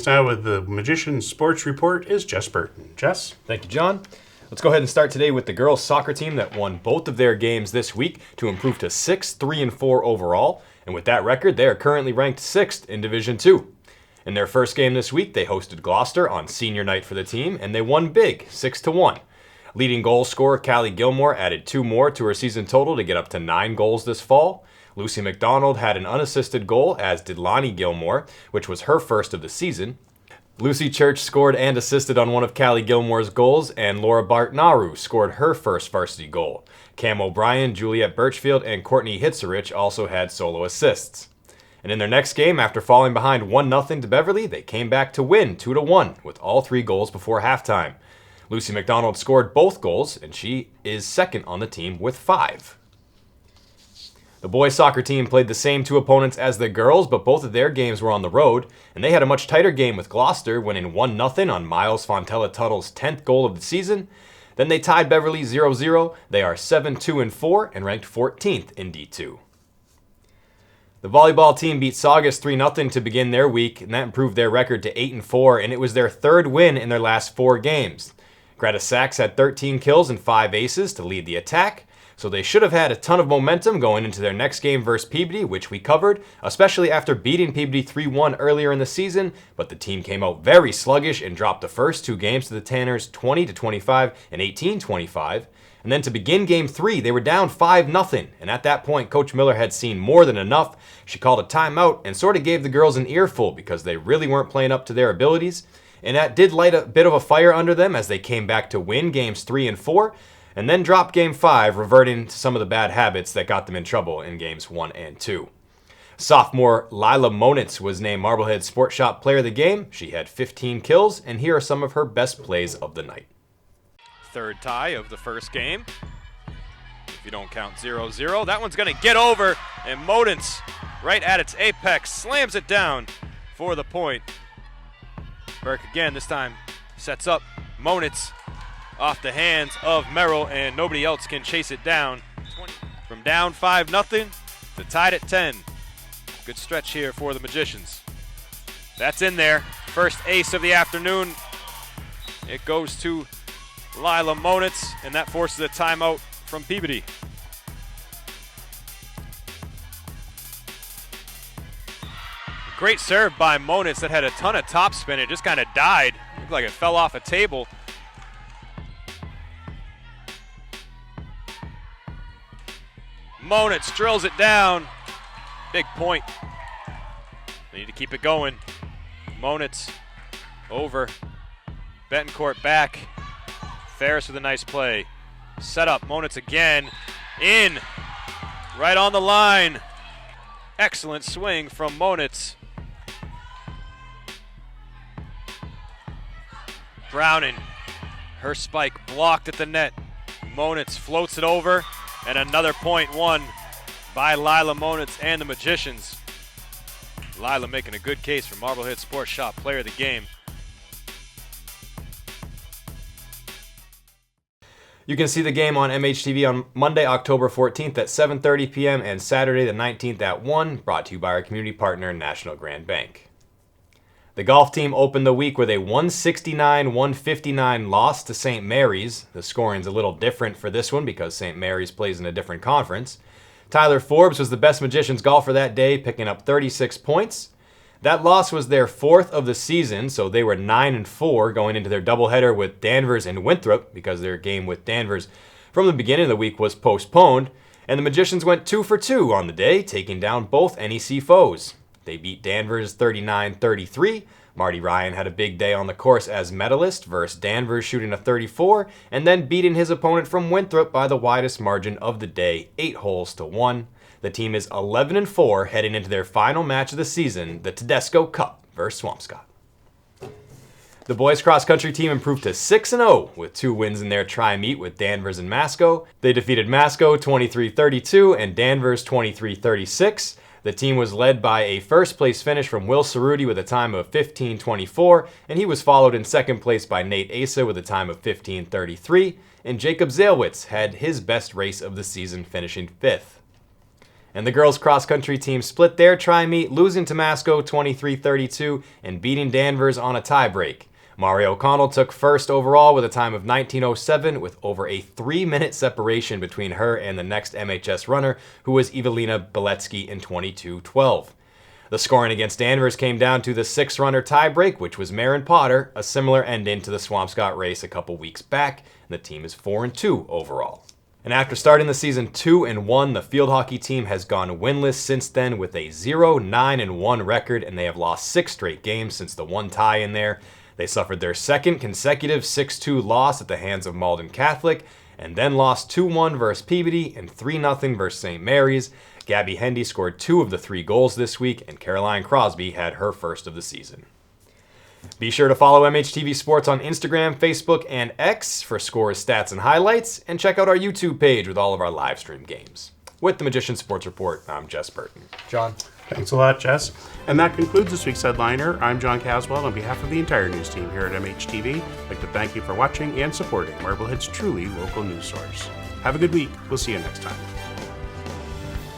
Now with the Magician's Sports Report is Jess Burton. Jess? Thank you, John. Let's go ahead and start today with the girls' soccer team that won both of their games this week to improve to 6-3-4 overall. And with that record, they are currently ranked 6th in Division 2. In their first game this week, they hosted Gloucester on senior night for the team, and they won big, 6-1. Leading goal scorer Callie Gilmore added 2 more to her season total to get up to 9 goals this fall. Lucy McDonald had an unassisted goal, as did Lonnie Gilmore, which was her first of the season. Lucy Church scored and assisted on one of Callie Gilmore's goals, and Laura Bartnaru scored her first varsity goal. Cam O'Brien, Juliet Birchfield, and Courtney Hitzerich also had solo assists. And in their next game, after falling behind 1-0 to Beverly, they came back to win 2-1 with all 3 goals before halftime. Lucy McDonald scored both goals, and she is second on the team with 5. The boys' soccer team played the same 2 opponents as the girls, but both of their games were on the road, and they had a much tighter game with Gloucester, winning 1-0 on Miles Fontella-Tuttle's 10th goal of the season. Then they tied Beverly 0-0. They are 7-2-4 and ranked 14th in D2. The volleyball team beat Saugus 3-0 to begin their week, and that improved their record to 8-4, and it was their 3rd win in their last 4 games. Greta Sachs had 13 kills and 5 aces to lead the attack. So they should have had a ton of momentum going into their next game versus Peabody, which we covered, especially after beating Peabody 3-1 earlier in the season, but the team came out very sluggish and dropped the first 2 games to the Tanners 20-25 and 18-25. And then to begin game 3, they were down 5-0, and at that point, Coach Miller had seen more than enough. She called a timeout and sort of gave the girls an earful because they really weren't playing up to their abilities, and that did light a bit of a fire under them as they came back to win games 3 and 4. And then dropped Game 5, reverting to some of the bad habits that got them in trouble in Games 1 and 2. Sophomore Lila Monitz was named Marblehead Sports Shop Player of the Game. She had 15 kills, and here are some of her best plays of the night. Third tie of the first game. If you don't count 0-0, that one's going to get over, and Monitz, right at its apex, slams it down for the point. Burke again, this time sets up Monitz off the hands of Merrill, and nobody else can chase it down. From down 5-0 to tied at 10. Good stretch here for the Magicians. That's in there. First ace of the afternoon. It goes to Lila Monitz, and that forces a timeout from Peabody. Great serve by Monitz that had a ton of topspin. It just kind of died. Looked like it fell off a table. Monitz drills it down. Big point. They need to keep it going. Monitz over. Betancourt back. Ferris with a nice play. Set up. Monitz again. In. Right on the line. Excellent swing from Monitz. Browning. Her spike blocked at the net. Monitz floats it over. And another point won by Lila Monitz and the Magicians. Lila making a good case for Marblehead Sports Shop Player of the Game. You can see the game on MHTV on Monday, October 14th at 7:30 p.m. and Saturday the 19th at 1, brought to you by our community partner, National Grand Bank. The golf team opened the week with a 169-159 loss to St. Mary's. The scoring's a little different for this one because St. Mary's plays in a different conference. Tyler Forbes was the best Magicians golfer that day, picking up 36 points. That loss was their 4th of the season, so they were 9-4 going into their doubleheader with Danvers and Winthrop because their game with Danvers from the beginning of the week was postponed. And the Magicians went 2 for 2 on the day, taking down both NEC foes. They beat Danvers 39-33. Marty Ryan had a big day on the course as medalist versus Danvers shooting a 34 and then beating his opponent from Winthrop by the widest margin of the day, 8 holes to 1. The team is 11-4 heading into their final match of the season, the Tedesco Cup versus Swampscott. The boys cross-country team improved to 6-0 with 2 wins in their tri-meet with Danvers and Masco. They defeated Masco 23-32 and Danvers 23-36. The team was led by a first-place finish from Will Cerruti with a time of 15:24, and he was followed in second place by Nate Asa with a time of 15:33, and Jacob Zalewitz had his best race of the season, finishing 5th. And the girls cross-country team split their tri-meet, losing to Masco 23-32 and beating Danvers on a tiebreak. Mari O'Connell took first overall with a time of 19:07, with over a 3-minute separation between her and the next MHS runner, who was Evelina Beletsky in 22:12. The scoring against Danvers came down to the 6-runner tiebreak, which was Marin Potter, a similar ending to the Swampscott race a couple weeks back, and the team is 4-2 overall. And after starting the season 2-1, the field hockey team has gone winless since then with a 0-9-1 record, and they have lost 6 straight games since the one tie in there. They suffered their second consecutive 6-2 loss at the hands of Malden Catholic, and then lost 2-1 versus Peabody and 3-0 versus St. Mary's. Gabby Hendy scored 2 of the 3 goals this week, and Caroline Crosby had her first of the season. Be sure to follow MHTV Sports on Instagram, Facebook, and X for scores, stats, and highlights, and check out our YouTube page with all of our live stream games. With the Magician Sports Report, I'm Jess Burton. John. Thanks a lot, Jess. And that concludes this week's Headliner. I'm John Caswell. On behalf of the entire news team here at MHTV, I'd like to thank you for watching and supporting Marblehead's truly local news source. Have a good week. We'll see you next time.